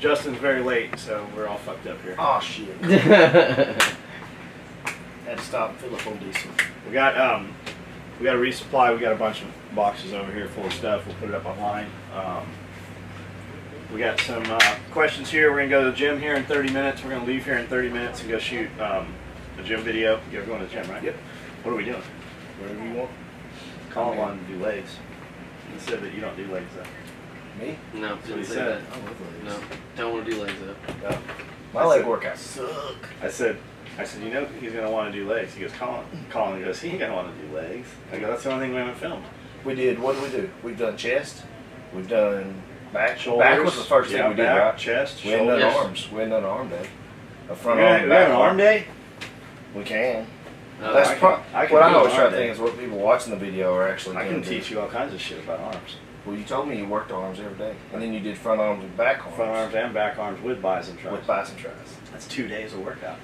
Justin's very late, so we're all fucked up here. Oh shit. Had to stop and fill up on diesel. We got a resupply. We got a bunch of boxes over here full of stuff. We'll put it up online. We got some questions here. We're gonna go to the gym here in 30 minutes. We're gonna leave here in 30 minutes and go shoot a gym video. You're going to the gym, right? Yep. What are we doing? Whatever you want. Call on to do legs. You said that you don't do legs though. Me? No, didn't say that. I love legs. No, don't want to do legs though. No. My leg workouts suck. I said, you know he's going to want to do legs. He goes, Colin goes, he ain't going to want to do legs. I go, that's the only thing we haven't filmed. We did, what did we do? We've done chest. We've done back. Shoulders. Back was the first thing we did, right? Chest, we hadn't done shoulders. arms. We hadn't done arm day. A front We arm, have back an arm day? We can. No, That's what I always try to think is what people watching the video are actually I going can to teach you all kinds of shit about arms. Well, you told me you worked arms every day. And then you did front arms and back arms. Front arms and back arms with bis and tris. With bis and tris. That's 2 days of workout.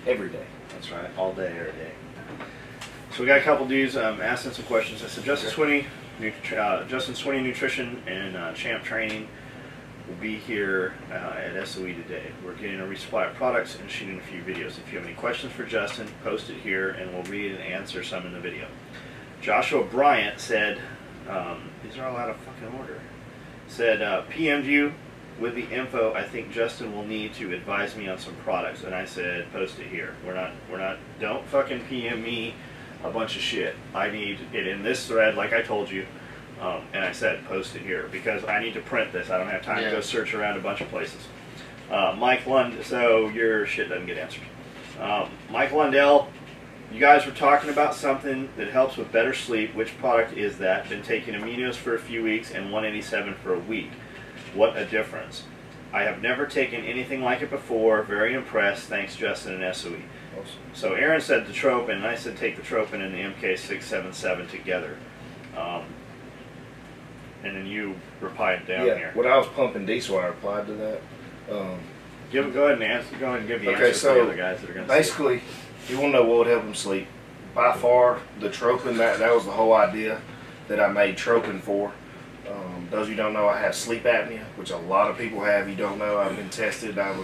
Every day. That's right. All day, every day. So we got a couple dudes asking some questions. I said Justin Swinney, Nutrition and Champ Training will be here at SOE today. We're getting a resupply of products and shooting a few videos. If you have any questions for Justin, post it here and we'll read and answer some in the video. Joshua Bryant said, these are all out of fucking order, said, PM'd you with the info I think Justin will need to advise me on some products. And I said, post it here. Don't fucking PM me a bunch of shit. I need it in this thread like I told you. And I said, post it here because I need to print this. I don't have time to go search around a bunch of places. Mike Lund, so your shit doesn't get answered. Mike Lundell, you guys were talking about something that helps with better sleep. Which product is that? Been taking aminos for a few weeks and 187 for a week. What a difference. I have never taken anything like it before. Very impressed. Thanks, Justin and SOE. Awesome. So Aaron said the Tropin, and I said take the Tropin and the MK677 together. And then you replied down here. When I was pumping diesel, I replied to that. Go ahead and answer. Go ahead and give the answer to the other guys that are going to basically, you want to know what would help them sleep. By far, the Tropin, that was the whole idea that I made Tropin for. Those of you who don't know, I have sleep apnea, which a lot of people have. You don't know, I've been tested. I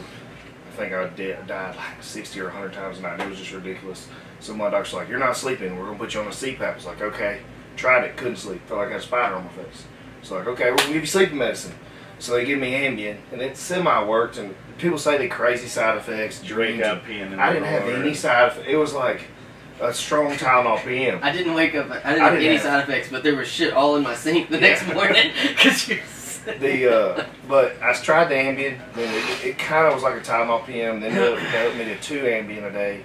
think I died like 60 or 100 times a night. It was just ridiculous. So my doctor's like, you're not sleeping. We're going to put you on a CPAP. I was like, okay. Tried it, couldn't sleep. Felt like I had a spider on my face. So like, okay, we're going to give you sleeping medicine. So they give me Ambien, and it semi-worked. And people say they crazy side effects, dreams. I didn't have any side effects. It was like a strong Tylenol PM. I didn't wake up. I didn't have any side effects, but there was shit all in my sink the next morning. But I tried the Ambien. Then it kind of was like a Tylenol PM. Then they helped me to 2 Ambien a day.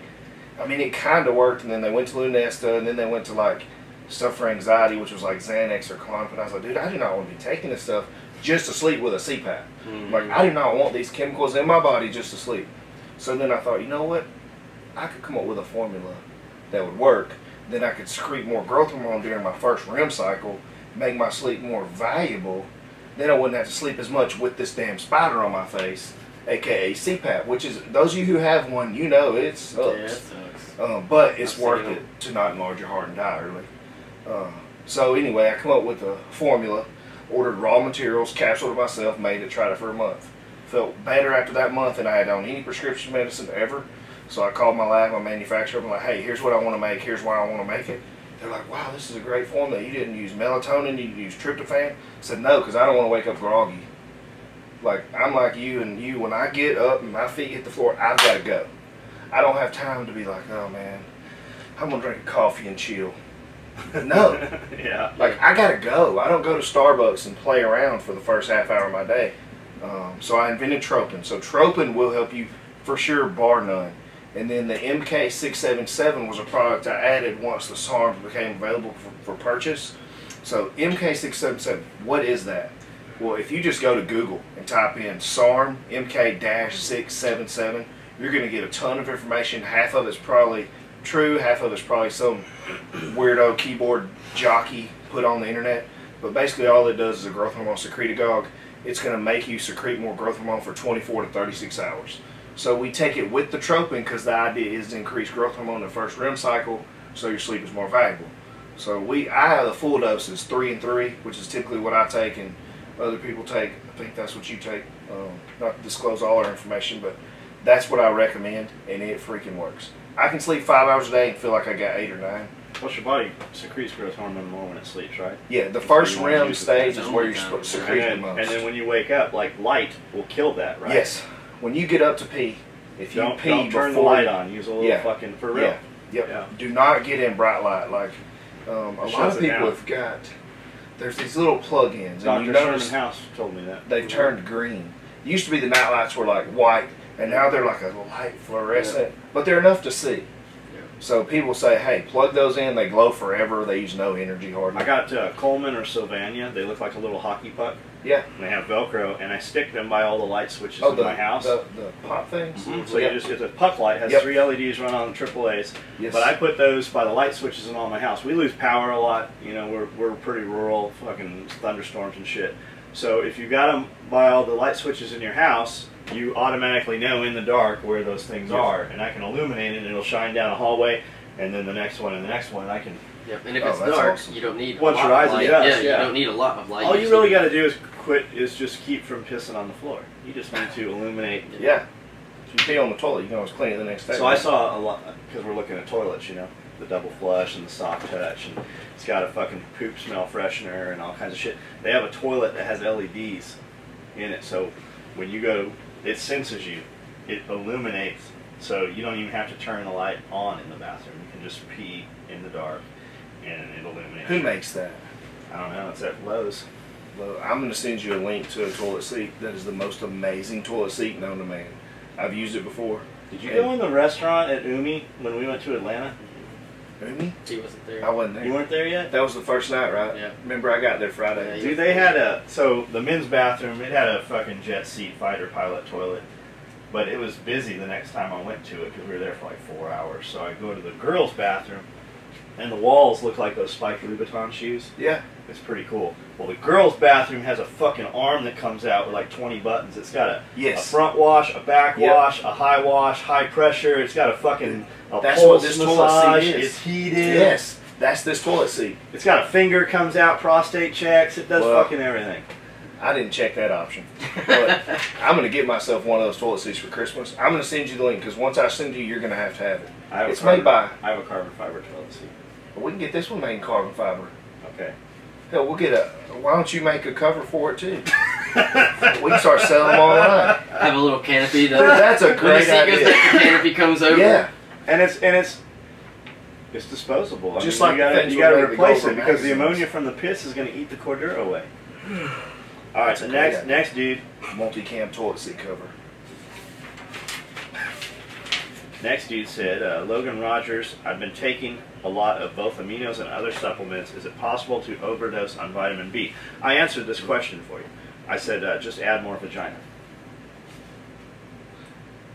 I mean, it kind of worked. And then they went to Lunesta, and then they went to like stuff for anxiety, which was like Xanax or Klonopin. I was like, dude, I do not want to be taking this stuff just to sleep with a CPAP. Like, I do not want these chemicals in my body just to sleep. So then I thought, you know what? I could come up with a formula that would work. Then I could secrete more growth hormone during my first REM cycle, make my sleep more valuable. Then I wouldn't have to sleep as much with this damn spider on my face, aka CPAP, which is, those of you who have one, you know it sucks. Yeah, it sucks. But it's worth it to not enlarge your heart and die early. So anyway, I come up with a formula, ordered raw materials, capsuled it myself, made it, tried it for a month. Felt better after that month than I had on any prescription medicine ever. So I called my lab, my manufacturer, I'm like, hey, here's what I want to make, here's why I want to make it. They're like, wow, this is a great formula. You didn't use melatonin, you didn't use tryptophan. I said, no, because I don't want to wake up groggy. Like, I'm like you, and you, when I get up and my feet hit the floor, I've got to go. I don't have time to be like, oh man, I'm going to drink a coffee and chill. No. Yeah. Like, I got to go. I don't go to Starbucks and play around for the first half hour of my day. So I invented Tropin. So Tropin will help you for sure, bar none. And then the MK677 was a product I added once the SARMs became available for purchase. So MK677, what is that? Well, if you just go to Google and type in SARM MK-677, you're going to get a ton of information. Half of it's probably true, half of it's probably some weirdo keyboard jockey put on the internet. But basically all it does is a growth hormone secretagogue. It's going to make you secrete more growth hormone for 24 to 36 hours. So we take it with the Tropin because the idea is to increase growth hormone in the first REM cycle so your sleep is more valuable. So I have the full doses, 3 and 3, which is typically what I take, and other people take. I think that's what you take. Not to disclose all our information, but that's what I recommend, and it freaking works. I can sleep 5 hours a day and feel like I got 8 or 9. Plus, your body secretes growth hormone more when it sleeps, right? Yeah, the first REM stage is where you're supposed to secrete the most. And then when you wake up, like light will kill that, right? Yes. When you get up to pee, if you pee don't turn the light on. Use a little fucking for real. Yeah. Yep. Yeah. Do not get in bright light. Like a lot of people have got. There's these little plug-ins, and you notice House told me that they've turned green. It used to be the night lights were like white, and now they're like a light fluorescent, but they're enough to see. So people say, hey, plug those in. They glow forever. They use no energy hardly. I got Coleman or Sylvania. They look like a little hockey puck. Yeah. And they have Velcro, and I stick them by all the light switches in my house. The pop things? Mm-hmm. So you just get the puck light. Has 3 LEDs run on AAAs. Yes. But I put those by the light switches in all my house. We lose power a lot. You know, we're pretty rural, fucking thunderstorms and shit. So if you got them by all the light switches in your house, you automatically know in the dark where those things are, and I can illuminate it, and it'll shine down a hallway, and then the next one, and the next one, and I can. Yep, and if it's dark, you don't need once a lot your eyes of light. adjust, You don't need a lot of light. All you really got to do is just keep from pissing on the floor. You just need to illuminate. Yeah. If you pee on the toilet, you can always clean it the next day. So I saw a lot, because we're looking at toilets, you know, the double flush and the soft touch, and it's got a fucking poop smell freshener and all kinds of shit. They have a toilet that has LEDs in it, so when you go, it senses you. It illuminates, so you don't even have to turn the light on in the bathroom. You can just pee in the dark, and it illuminates. Who makes that? I don't know. It's at Lowe's. Well, I'm going to send you a link to a toilet seat that is the most amazing toilet seat known to man. I've used it before. Did you go in the restaurant at Umi when we went to Atlanta? Umi? He wasn't there. I wasn't there. You weren't there yet? That was the first night, right? Yeah. Remember, I got there Friday. Dude, they had so the men's bathroom, it had a fucking jet seat fighter pilot toilet. But it was busy the next time I went to it because we were there for like 4 hours. So I go to the girls' bathroom, and the walls look like those spiked Louboutin shoes. Yeah. It's pretty cool. Well, the girls' bathroom has a fucking arm that comes out with like 20 buttons. It's got a front wash, a back wash, a high wash, high pressure. It's got a fucking pulse massage. It's heated. Yes. That's this toilet seat. It's got a finger comes out, prostate checks. It does fucking everything. I didn't check that option. But I'm going to get myself one of those toilet seats for Christmas. I'm going to send you the link because once I send you, you're going to have it. It's made by. I have a carbon fiber toilet seat. Well, we can get this one made in carbon fiber. Okay. Hell, we'll get a. Why don't you make a cover for it too? We can start selling them online. Have a little canopy. That's a great idea. The canopy comes over. Yeah. And it's disposable. Just I mean, like you got to replace it because the ammonia from the piss is going to eat the Cordura away. All right, so next dude. Multi-cam toilet seat cover. Next dude said, Logan Rogers, I've been taking a lot of both aminos and other supplements. Is it possible to overdose on vitamin B? I answered this question for you. I said, just add more vagina.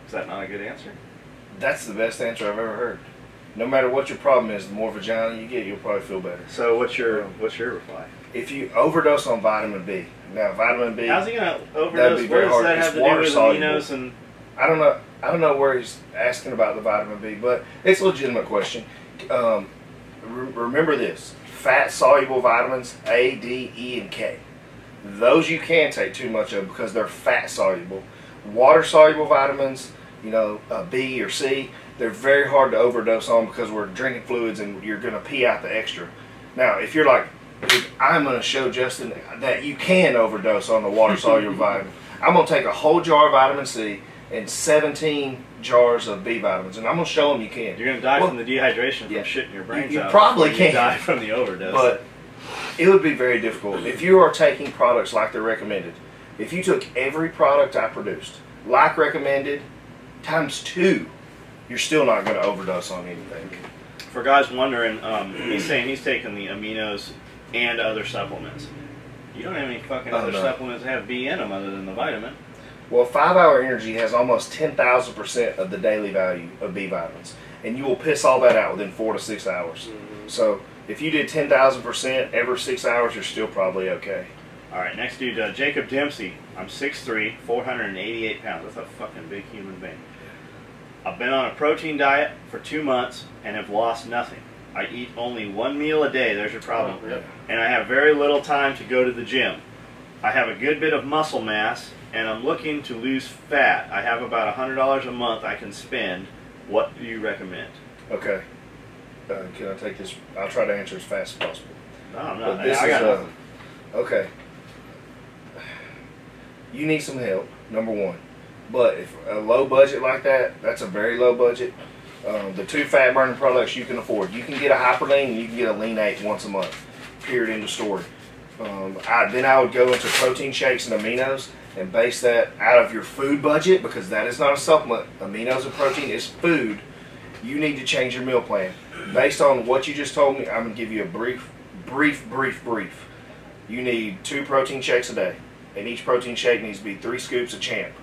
Is that not a good answer? That's the best answer I've ever heard. No matter what your problem is, the more vagina you get, you'll probably feel better. So what's your reply? If you overdose on vitamin B, now vitamin B. How's he gonna overdose? That'd be very what does hard. that have to do with aminos and? I don't know where he's asking about the vitamin B, but it's a legitimate question. Remember this: fat soluble vitamins A, D, E, and K. Those you can take too much of because they're fat soluble. Water soluble vitamins, you know, B or C, they're very hard to overdose on because we're drinking fluids and you're going to pee out the extra. Now, if you're like, I'm going to show Justin that you can overdose on the water soluble vitamin. I'm going to take a whole jar of vitamin C and 17 jars of B vitamins, and I'm going to show them you can. You're going to die from the dehydration from shitting your brains out. You probably can. Die from the overdose. But it would be very difficult. If you are taking products like they're recommended, if you took every product I produced, like recommended, times 2, you're still not going to overdose on anything. For guys wondering, he's saying he's taking the aminos and other supplements. You don't have any fucking other supplements that have B in them other than the vitamin. Well, 5 Hour Energy has almost 10,000% of the daily value of B vitamins, and you will piss all that out within 4 to 6 hours. So if you did 10,000% every 6 hours, you're still probably okay. All right, next dude, Jacob Dempsey. I'm 6'3", 488 pounds. That's a fucking big human being. I've been on a protein diet for 2 months and have lost nothing. I eat only 1 meal a day. There's your problem. And I have very little time to go to the gym. I have a good bit of muscle mass, and I'm looking to lose fat. I have about $100 a month I can spend. What do you recommend? Okay. Can I take this? I'll try to answer as fast as possible. No, I'm not. I got nothing. Okay. You need some help, number one. But if a low budget like that, that's a very low budget. The 2 fat burning products you can afford. You can get a Hyperlean and you can get a Lean 8 once a month. Period, end of story. Then I would go into protein shakes and aminos and base that out of your food budget, because that is not a supplement. Aminos and protein is food. You need to change your meal plan. Based on what you just told me, I'm going to give you a brief. You need 2 protein shakes a day. And each protein shake needs to be 3 scoops of Champ.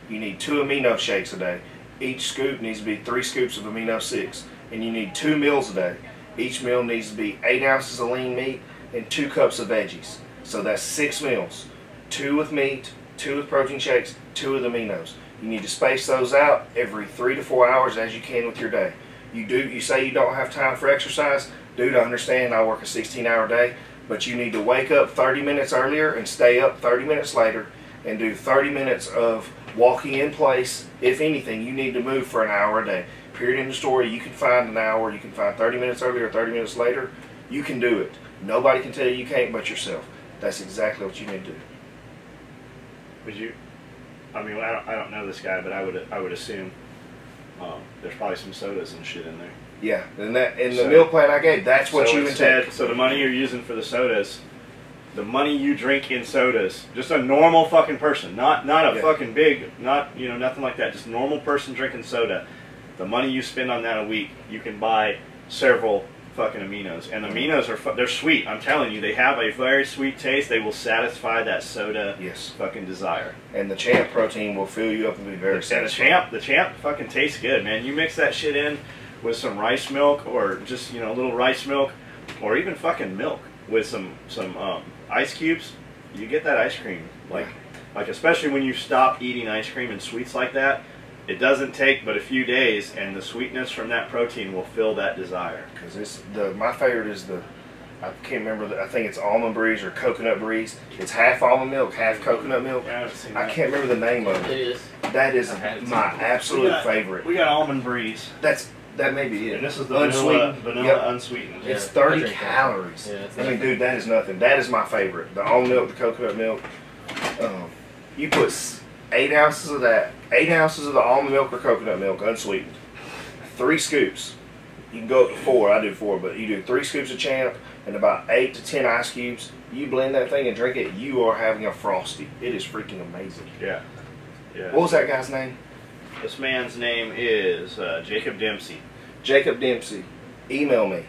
You need 2 amino shakes a day. Each scoop needs to be 3 scoops of amino 6. And you need 2 meals a day. Each meal needs to be 8 ounces of lean meat and 2 cups of veggies. So that's 6 meals. 2 with meat, 2 with protein shakes, 2 with aminos. You need to space those out every 3 to 4 hours as you can with your day. You say you don't have time for exercise. Dude, I understand. I work a 16-hour day. But you need to wake up 30 minutes earlier and stay up 30 minutes later and do 30 minutes of walking in place. If anything, you need to move for an hour a day. Period, end of story. You can find an hour. You can find 30 minutes earlier or 30 minutes later. You can do it. Nobody can tell you can't but yourself. That's exactly what you need to do. Would you? I mean, I don't know this guy, but I would assume there's probably some sodas and shit in there. Yeah, and the meal plan I gave, that's what you intend. So the money you're using for the sodas, the money you drink in sodas, just a normal fucking person, not a fucking big, nothing like that, just a normal person drinking soda. The money you spend on that a week, you can buy several fucking aminos, and aminos they're sweet. I'm telling you, they have a very sweet taste. They will satisfy that soda fucking desire. And the Champ protein will fill you up and be very satisfying. The Champ fucking tastes good, man. You mix that shit in with some rice milk, or just a little rice milk, or even fucking milk with some ice cubes, you get that ice cream. Like especially when you stop eating ice cream and sweets like that, it doesn't take but a few days, and the sweetness from that protein will fill that desire. Because my favorite is I can't remember, I think it's Almond Breeze or Coconut Breeze. It's half almond milk, half coconut milk. I can't remember the name of it. It is. That is my absolute favorite. We got Almond Breeze. That may be it. And this is the vanilla unsweetened. It's 30 calories. Yeah, I mean, dude, that is nothing. That is my favorite. The almond milk, the coconut milk. You put 8 ounces of that, 8 ounces of the almond milk or coconut milk, unsweetened. 3 scoops. You can go up to 4. I do 4, but you do 3 scoops of Champ and about 8 to 10 ice cubes. You blend that thing and drink it. You are having a Frosty. It is freaking amazing. Yeah. What was that guy's name? This man's name is Jacob Dempsey. Jacob Dempsey. Email me,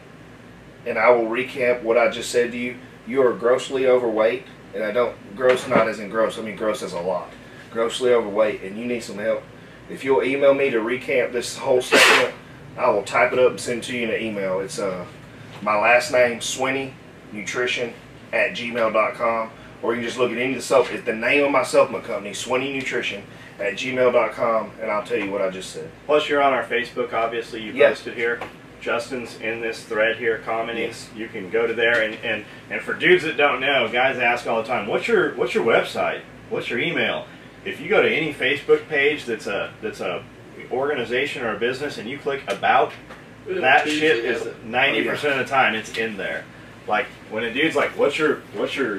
and I will recap what I just said to you. You are grossly overweight, and I don't, gross not as in gross, I mean gross as a lot. Grossly overweight, and you need some help. If you'll email me to recap this whole segment, I will type it up and send it to you in an email. It's my last name, Swinney Nutrition @gmail.com, or you can just look at any of the supplements. It's the name of my supplement company, Swinney Nutrition @gmail.com, and I'll tell you what I just said. Plus, you're on our Facebook, obviously. You posted here. Justin's in this thread here commenting. Yes. You can go to there, and for dudes that don't know, guys ask all the time, what's your website? What's your email? If you go to any Facebook page that's a organization or a business, and you click about, that shit is 90% of the time it's in there. Like when a dude's like, what's your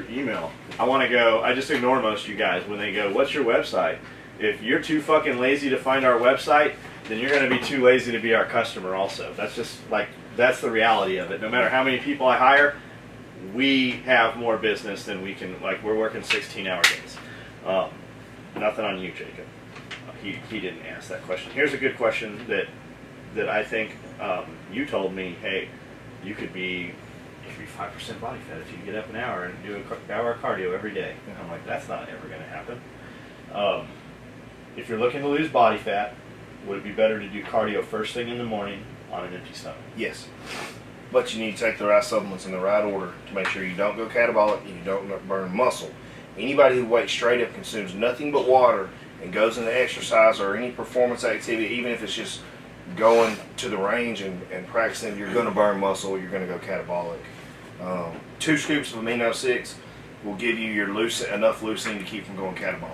email? I just ignore most of you guys when they go, what's your website? If you're too fucking lazy to find our website, then you're going to be too lazy to be our customer also. That's just that's the reality of it. No matter how many people I hire, we have more business than we can, we're working 16-hour days. Nothing on you, Jacob. He didn't ask that question. Here's a good question that I think you told me, hey, you could be 5% body fat if you get up an hour and do an hour of cardio every day. And I'm like, that's not ever going to happen. If you're looking to lose body fat, would it be better to do cardio first thing in the morning on an empty stomach? Yes. But you need to take the right supplements in the right order to make sure you don't go catabolic and you don't burn muscle. Anybody who weighs straight up, consumes nothing but water, and goes into exercise or any performance activity, even if it's just going to the range and practicing, you're going to burn muscle, you're going to go catabolic. 2 scoops of amino 6. will give you your enough leucine to keep from going catabolic.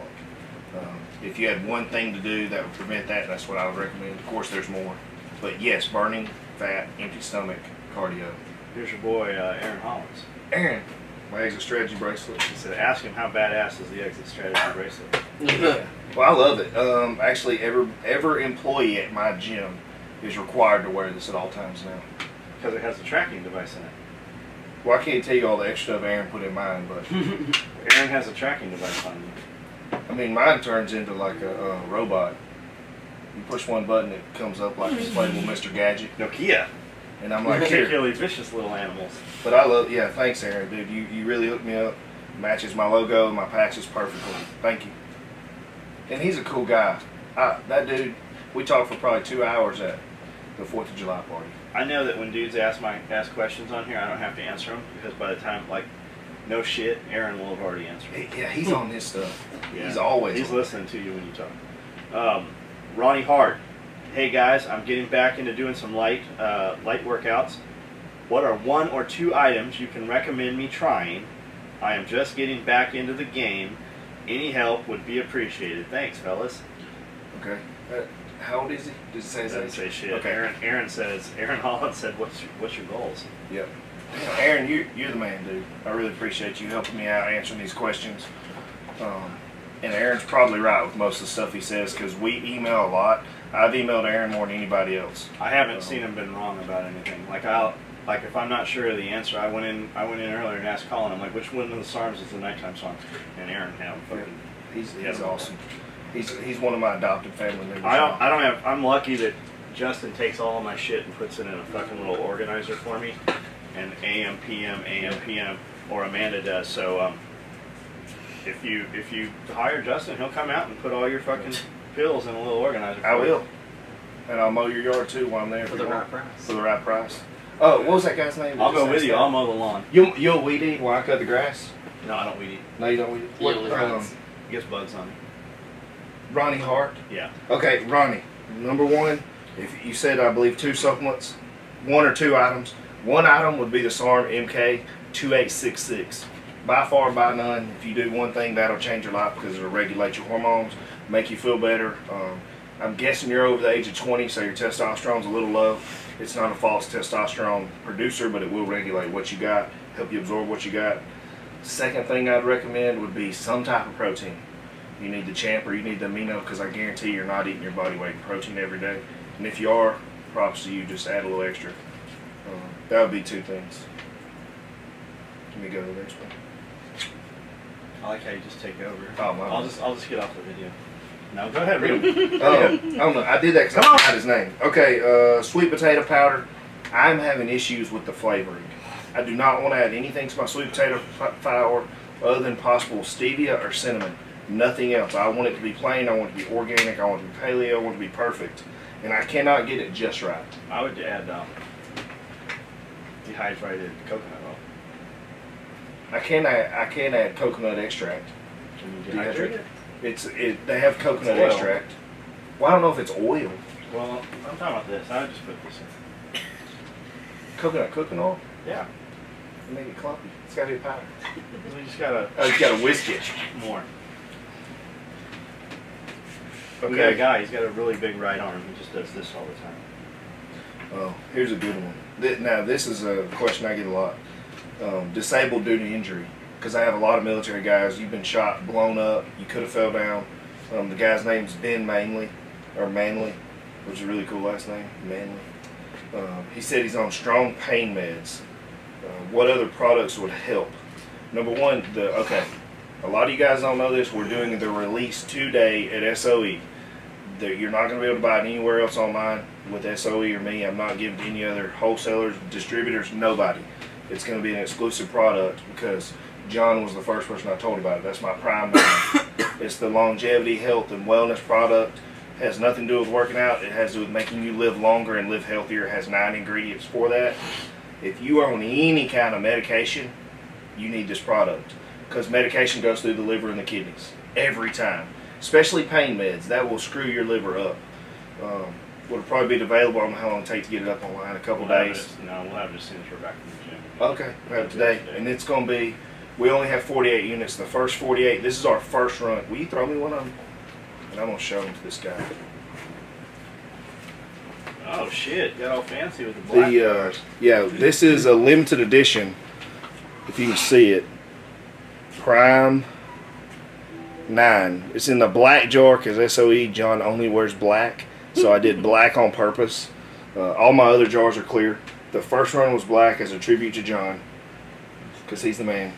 If you had one thing to do that would prevent that, that's what I would recommend. Of course, there's more. But yes, burning, fat, empty stomach, cardio. Here's your boy, Aaron Hollins. Aaron, my exit strategy bracelet. He said, ask him how badass is the exit strategy bracelet. Yeah. Well, I love it. Actually, every employee at my gym is required to wear this at all times now. Because it has a tracking device in it. Well, I can't tell you all the extra stuff Aaron put in mine, but Aaron has a tracking device on you. I mean, mine turns into like a robot. You push one button, it comes up like it's playing with Mr. Gadget. Nokia. And I'm like, here. Particularly vicious little animals. But I love, yeah, thanks, Aaron, dude. You really hooked me up. Matches my logo and my patches perfectly. Thank you. And he's a cool guy. That dude, we talked for probably 2 hours at the 4th of July party. I know that when dudes ask questions on here, I don't have to answer them because by the time, like, no shit, Aaron will have already answered. Yeah, he's on his stuff. Yeah. He's listening to you when you talk. Ronnie Hart. Hey guys, I'm getting back into doing some light workouts. What are 1 or 2 items you can recommend me trying? I am just getting back into the game. Any help would be appreciated. Thanks, fellas. Okay. How old is he? Does it say his age? Doesn't say shit. Okay. Aaron Holland said, what's your goals? Yep. Aaron, you're the man, dude. I really appreciate you helping me out answering these questions. And Aaron's probably right with most of the stuff he says because we email a lot. I've emailed Aaron more than anybody else. I haven't seen him been wrong about anything. Like if I'm not sure of the answer, I went in earlier and asked Colin. I'm like, which one of the SARMs is the nighttime SARM? And Aaron had him fucking. He's awesome. He's one of my adopted family members. I'm lucky that Justin takes all of my shit and puts it in a fucking little organizer for me, and AM, PM, or Amanda does. So if you hire Justin, he'll come out and put all your fucking pills in a little organizer. I will, and I'll mow your yard too while I'm there for the right price. For the right price. Oh, what was that guy's name? I'll go with you. I'll mow the lawn. You'll weed eat while I cut the grass? No, I don't weed eat. No, you don't weed eat. He only runs. It gets bugs on it. Ronnie Hart? Yeah. Okay, Ronnie. Number 1, if you said, I believe, 2 supplements, 1 or 2 items. 1 item would be the SARM MK2866. By far, by none. If you do one thing, that'll change your life because it'll regulate your hormones, make you feel better. I'm guessing you're over the age of 20, so your testosterone's a little low. It's not a false testosterone producer, but it will regulate what you got, help you absorb what you got. Second thing I'd recommend would be some type of protein. You need the champ or you need the amino because I guarantee you're not eating your body weight in protein every day. And if you are, props to you, just add a little extra. That would be 2 things. Let me go to the next one. I like how you just take over. Oh, my I'll just get off the video. No, go ahead, read him. I don't know. I did that because I forgot his name. Okay, sweet potato powder. I'm having issues with the flavoring. I do not want to add anything to my sweet potato flour other than possible stevia or cinnamon. Nothing else. I want it to be plain. I want it to be organic. I want it to be paleo. I want it to be perfect. And I cannot get it just right. I would add dehydrated coconut oil. I can't add coconut extract. Can you dehydrate it? They have coconut extract. Well, I don't know if it's oil. Well, I'm talking about this. I would just put this in. Coconut cooking oil? Yeah. Make it clumpy. It's got to be powder. We just gotta. Oh, you got to whisk it more. Okay. We got a guy. He's got a really big right arm. He just does this all the time. Oh, here's a good one. Now, this is a question I get a lot. Disabled due to injury. Because I have a lot of military guys. You've been shot, blown up. You could have fell down. The guy's name's Ben Manley, which is a really cool last name, Manley. He said he's on strong pain meds. What other products would help? Number 1, a lot of you guys don't know this. We're doing the release today at SOE. You're not going to be able to buy it anywhere else online with SOE or me. I'm not giving to any other wholesalers, distributors, nobody. It's going to be an exclusive product because John was the first person I told about it. That's my prime line. It's the longevity, health, and wellness product. It has nothing to do with working out. It has to do with making you live longer and live healthier. It has 9 ingredients for that. If you are on any kind of medication, you need this product because medication goes through the liver and the kidneys every time. Especially pain meds. That will screw your liver up. Will probably be available. I don't know how long it takes to get it up online. A couple days. We'll have it as soon as we're back from the gym. Okay, we'll have it today. And it's going to be, We only have 48 units. The first 48, this is our first run. Will you throw me one of them? And I'm going to show them to this guy. Oh shit, got all fancy with the black jars. Yeah, this is a limited edition, if you can see it. Prime 9. It's in the black jar because SOE, John only wears black. So I did black on purpose. All my other jars are clear. The first run was black as a tribute to John, because he's the man.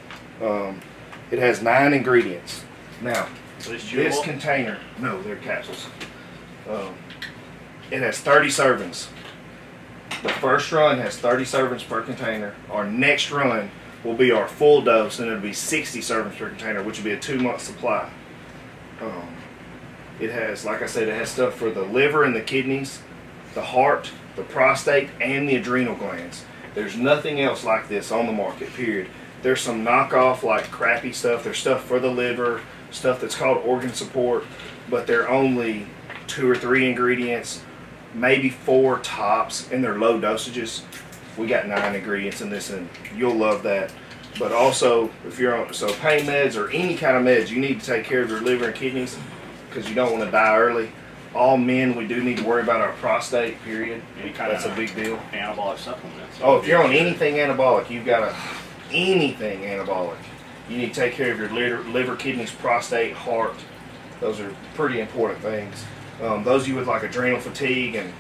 It has 9 ingredients. Now, this container, no, they're capsules. It has 30 servings. The first run has 30 servings per container. Our next run will be our full dose, and it'll be 60 servings per container, which will be a 2-month supply. It has, like I said, it has stuff for the liver and the kidneys, the heart, the prostate, and the adrenal glands. There's nothing else like this on the market, period. There's some knockoff, like crappy stuff. There's stuff for the liver, stuff that's called organ support, but they're only 2 or 3 ingredients, maybe 4 tops, and they're low dosages. We got 9 ingredients in this, and you'll love that. But also, if you're on pain meds or any kind of meds, you need to take care of your liver and kidneys because you don't want to die early. All men, we do need to worry about our prostate, period. That's a big deal. Anabolic supplements. Oh, if you're on anything anabolic, you've got anything anabolic. You need to take care of your liver, kidneys, prostate, heart. Those are pretty important things. Those of you with like adrenal fatigue and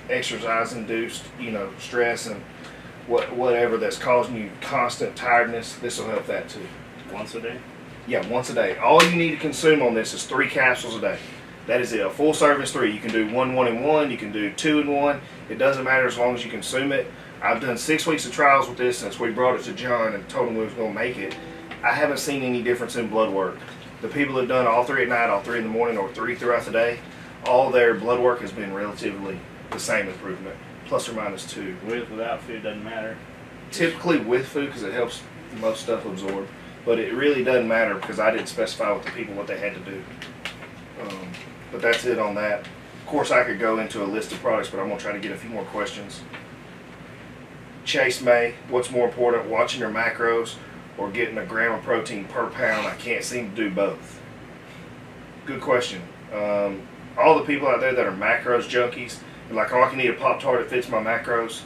exercise-induced, stress and whatever that's causing you constant tiredness, this will help that too. Once a day? Yeah, once a day. All you need to consume on this is 3 capsules a day. That is it. A full serving is 3. You can do 1, 1, and 1. You can do 2 and 1. It doesn't matter as long as you consume it. I've done 6 weeks of trials with this since we brought it to John and told him we was going to make it. I haven't seen any difference in blood work. The people that have done all 3 at night, all 3 in the morning, or 3 throughout the day, all their blood work has been relatively the same improvement, plus or minus 2. With, without food, doesn't matter. Typically with food because it helps most stuff absorb, but it really doesn't matter because I didn't specify with the people what they had to do. But that's it on that. Of course, I could go into a list of products, but I'm going to try to get a few more questions. Chase May, what's more important, watching your macros or getting a gram of protein per pound? I can't seem to do both. Good question. All the people out there that are macros junkies, and like, oh, I can eat a Pop-Tart that fits my macros,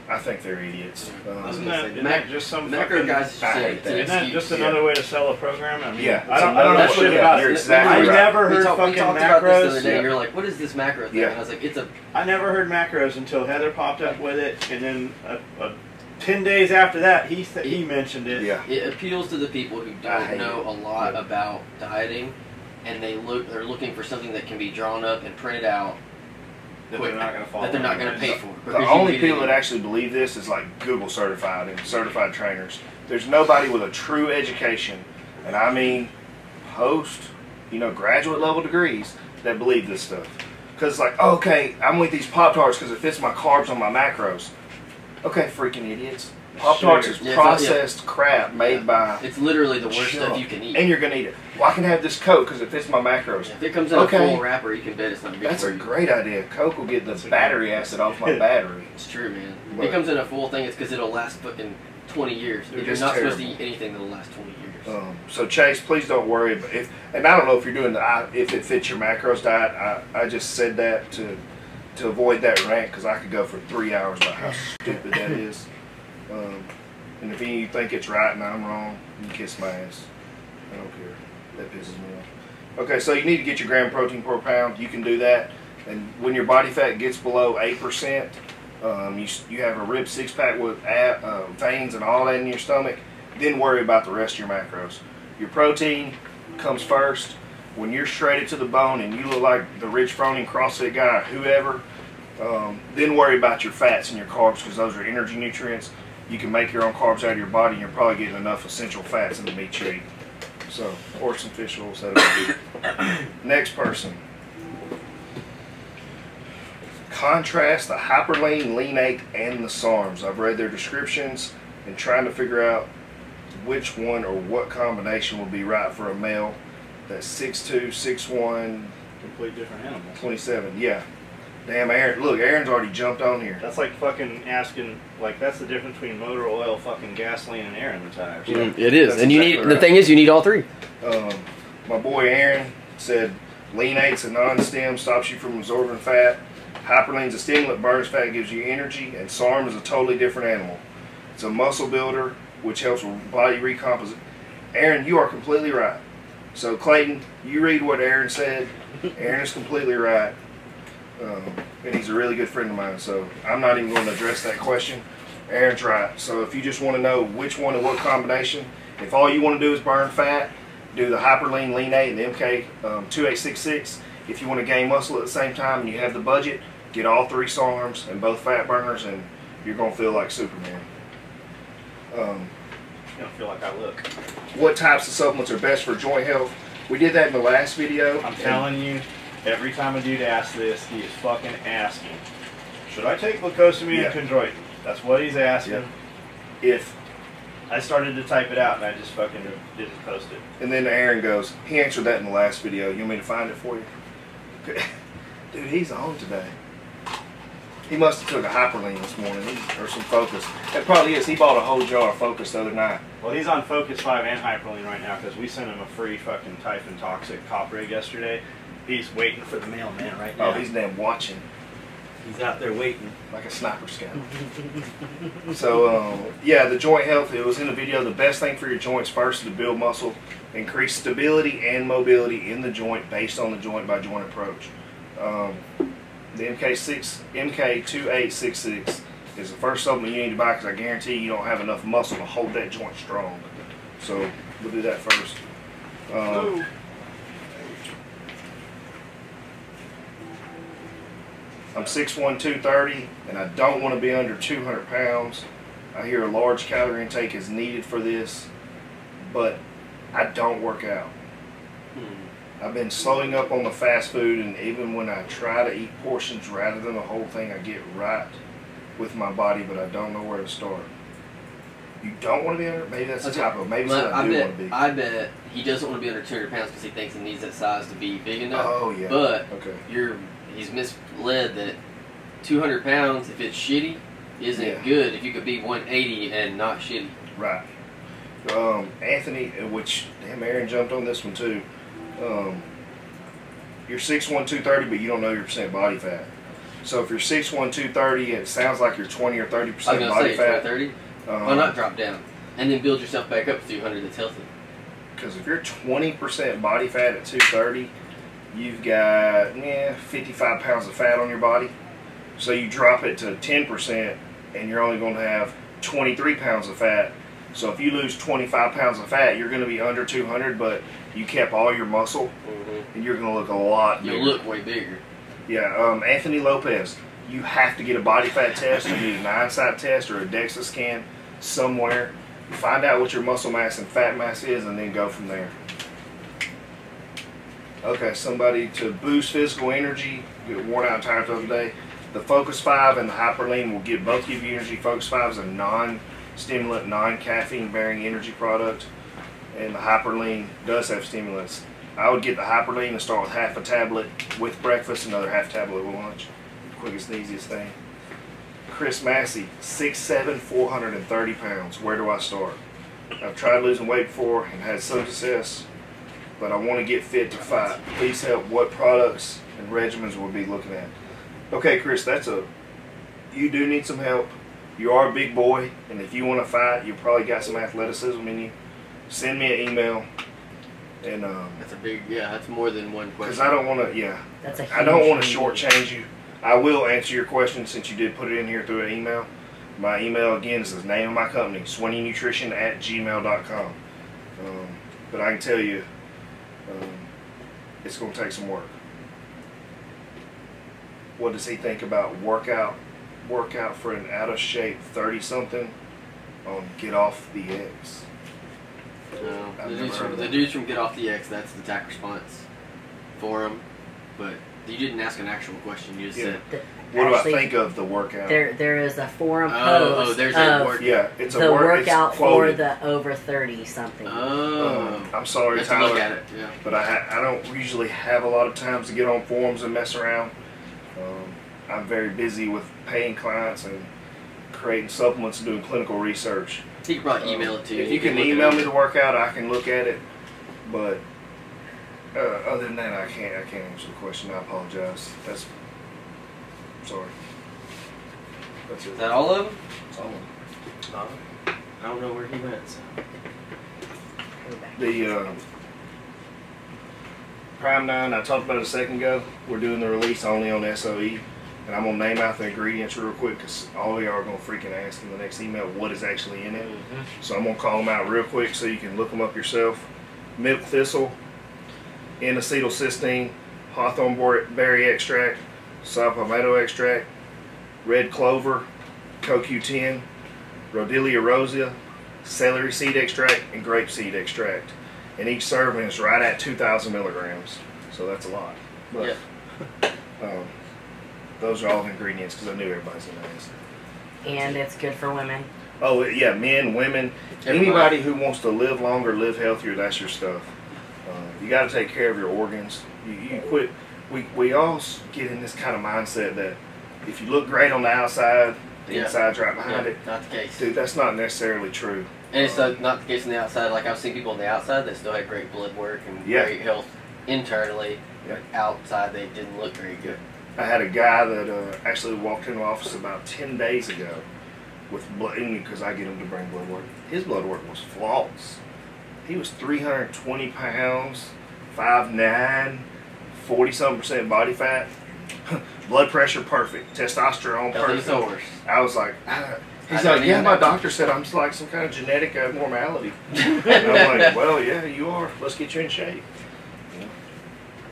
I think they're idiots. Isn't that just some macro fucking, guys? Isn't that just another way to sell a program? I mean, yeah, I don't know shit about it. Exactly I never heard fucking we talked macros. about this the other day. You're like, what is this macro thing? Yeah. And I was like, it's a. I never heard macros until Heather popped up with it, and then 10 days after that, he mentioned it. Yeah. It appeals to the people who don't know a lot about dieting, and they're looking for something that can be drawn up and printed out. That they're not going to follow. That they're not going to pay for. The only people that actually believe this is like Google certified and certified trainers. There's nobody with a true education, and I mean post, graduate level degrees that believe this stuff. Because it's like, oh, okay, I'm with these Pop-Tarts because it fits my carbs on my macros. Okay, freaking idiots. Pop-Tarts is processed crap made by... It's literally the worst stuff you can eat. And you're going to eat it. Well, I can have this Coke because it fits my macros. If it comes in a full wrapper, you can bet it's not good That's for a you. great idea. Coke will get the battery acid off my battery. It's true, man. If it comes in a full thing, it's because it'll last fucking 20 years. You're not supposed to eat anything that'll last 20 years. So Chase, please don't worry. But and I don't know if you're doing if it fits your macros diet. I just said that to avoid that rant because I could go for 3 hours about how stupid that is. And if any of you think it's right and I'm wrong, you can kiss my ass. I don't care. That pisses me off. Okay, so you need to get your gram protein per pound. You can do that. And when your body fat gets below 8%, you have a ripped 6-pack with veins and all that in your stomach, then worry about the rest of your macros. Your protein comes first. When you're shredded to the bone and you look like the Rich Froning CrossFit guy or whoever, then worry about your fats and your carbs because those are energy nutrients. You can make your own carbs out of your body and you're probably getting enough essential fats in the meat you eat. So, or some fish oils, that'll be good. Next person. Contrast the Hyperlean, Lean 8, and the SARMs. I've read their descriptions and trying to figure out which one or what combination would be right for a male that's 6'2", 6'1", complete different animals. 27, yeah. Damn, Aaron. Look, Aaron's already jumped on here. That's like fucking asking, like, that's the difference between motor oil, fucking gasoline, and air in the tires. It is. That's And you exactly need, right. the thing is, you need all three. My boy Aaron said lean-8's a non-stim, stops you from absorbing fat. Hyperlean's a stimulant, burns fat, gives you energy. And SORM is a totally different animal. It's a muscle builder, which helps with body recomposition. Aaron, you are completely right. So Clayton, you read what Aaron said. Aaron is completely right. And he's a really good friend of mine, so I'm not even going to address that question. Aaron's right. So if you just want to know which one and what combination, if all you want to do is burn fat, do the Hyperlean, Lean-8, and the MK2866. If you want to gain muscle at the same time and you have the budget, get all three SORMs and both fat burners, and you're going to feel like Superman. You don't feel like I look. What types of supplements are best for joint health? We did that in the last video. I'm telling you, every time a dude asks this, he is fucking asking, should I take glucosamine and chondroitin? That's what he's asking. Yeah. If I started to type it out and I just fucking didn't post it. And then Aaron goes, he answered that in the last video. You want me to find it for you? Dude, he's on today. He must have took a Hyperlean this morning, or some Focus. That probably is. He bought a whole jar of Focus the other night. Well, he's on Focus 5 and Hyperlean right now because we sent him a free fucking Typhon Toxic cop rig yesterday. He's waiting for the mailman right now. Oh, he's damn watching. He's out there waiting. Like a sniper scout. So, yeah, the joint health, it was in the video. The best thing for your joints first is to build muscle, increase stability and mobility in the joint based on the joint-by-joint approach. The MK2866 is the first supplement you need to buy because I guarantee you don't have enough muscle to hold that joint strong. So, we'll do that first. I'm 6'1", 230, and I don't want to be under 200 pounds. I hear a large calorie intake is needed for this, but I don't work out. I've been slowing up on the fast food, and even when I try to eat portions rather than the whole thing, I get right with my body, but I don't know where to start. You don't want to be under, maybe that's a typo, maybe it's what I do want to be. I bet he doesn't want to be under 200 pounds because he thinks he needs that size to be big enough. Oh, yeah. But okay. He's misled that 200 pounds, if it's shitty, isn't good if you could be 180 and not shitty. Right. Anthony, which, damn, Aaron jumped on this one too. You're 6'1", 230, but you don't know your percent body fat. So if you're 6'1", 230, it sounds like you're 20 or 30% body fat. 30. Why not drop down and then build yourself back up to 200? That's healthy. Because if you're 20% body fat at 230, you've got 55 pounds of fat on your body. So you drop it to 10%, and you're only going to have 23 pounds of fat. So if you lose 25 pounds of fat, you're going to be under 200, but you kept all your muscle, and you're going to look a lot bigger. You'll look way bigger. Yeah, Anthony Lopez, you have to get a body fat test. You need a 9-site test or a DEXA scan somewhere. Find out what your muscle mass and fat mass is, and then go from there. Okay, somebody to boost physical energy, get worn out and tired the other day. The Focus 5 and the Hyperlean will both give you energy. Focus 5 is a non-stimulant, non-caffeine bearing energy product, and the Hyperlean does have stimulants. I would get the Hyperlean and start with half a tablet with breakfast, another half tablet with lunch. Quickest and easiest thing. Chris Massey, 6'7", 430 pounds. Where do I start? I've tried losing weight before and had some success, but I want to get fit to fight. Please help. What products and regimens we'll be looking at? Okay, Chris, you do need some help. You are a big boy, and if you want to fight, you probably got some athleticism in you. Send me an email. And that's a big, that's more than one question. Because I don't want to, That's a huge I don't want to shortchange you. I will answer your question since you did put it in here through an email. My email again is the name of my company, SwinneyNutrition@gmail.com. But I can tell you, it's going to take some work. What does he think about workout for an out of shape 30-something on Get Off the X? No, the dudes from Get Off the X, that's the TAC response for them. But you didn't ask an actual question. You just said, what do I think of the workout? There is a forum post there's a workout. Yeah, it's the a workout for the over 30 something. I'm sorry, Let's Tyler, look at it. Yeah. but I don't usually have a lot of times to get on forums and mess around. I'm very busy with paying clients and creating supplements and doing clinical research. You could probably email it to you. If you can email me the workout, I can look at it. But other than that, I can't answer the question. I apologize. Sorry. That's it. Is that all of them? That's all of them. I don't know where he went. So. The Prime 9, I talked about it a second ago. We're doing the release only on SOE. And I'm going to name out the ingredients real quick because all of y'all are going to freaking ask in the next email what is actually in it. So I'm going to call them out real quick so you can look them up yourself. Milk thistle, N-acetylcysteine, hawthorn berry extract, saw palmetto extract, red clover, CoQ10, Rhodiola rosea, celery seed extract, and grape seed extract. And each serving is right at 2,000 milligrams. So that's a lot. But, those are all the ingredients because I knew everybody's going to ask. And it's good for women. Oh, yeah, men, women, anybody who wants to live longer, live healthier, that's your stuff. You got to take care of your organs. You quit. We all get in this kind of mindset that if you look great on the outside, the inside's right behind it. Not the case. Dude, that's not necessarily true. And it's not the case on the outside. Like I've seen people on the outside that still had great blood work and great health internally. Yeah. But outside, they didn't look very good. I had a guy that actually walked in the office about 10 days ago with blood, because I get him to bring blood work. His blood work was flawless. He was 320 pounds, 5'9", 40-something% body fat, blood pressure perfect, testosterone perfect. I was like, he's like, yeah, my doctor said I'm just like some kind of genetic abnormality. And I'm like, well, yeah, you are. Let's get you in shape.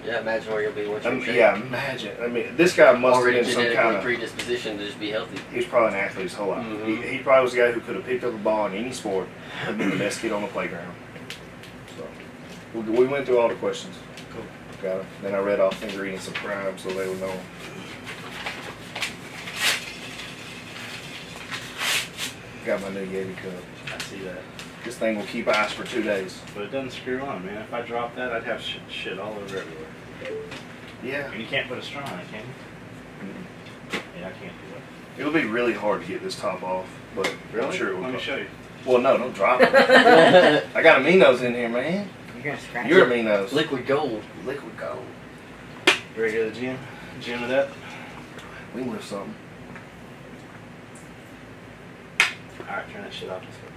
Yeah, imagine where you'll be once you're in shape. Yeah, imagine. I mean, this guy must have been some kind of predisposition to just be healthy. He was probably an athlete his whole life. He probably was a guy who could have picked up a ball in any sport and been the best kid on the playground. So we went through all the questions. Cool. Got it. Then I read off the ingredients of Prime so they would know. Got my new Yeti cup. I see that. This thing will keep ice for 2 days. But it doesn't screw on, man. If I dropped that, I'd have shit all over everywhere. Yeah. And you can't put a straw in it, can you? Yeah, I can't do that. It'll be really hard to get this top off, but Really? I'm sure it will. Let me show you. Well, no, don't drop it. I got aminos in here, man. You're going to scratch Your it. aminos. Liquid gold. Liquid gold. You ready to go to the gym? Gym with that? We can lift something. Alright, turn that shit off. Let's go.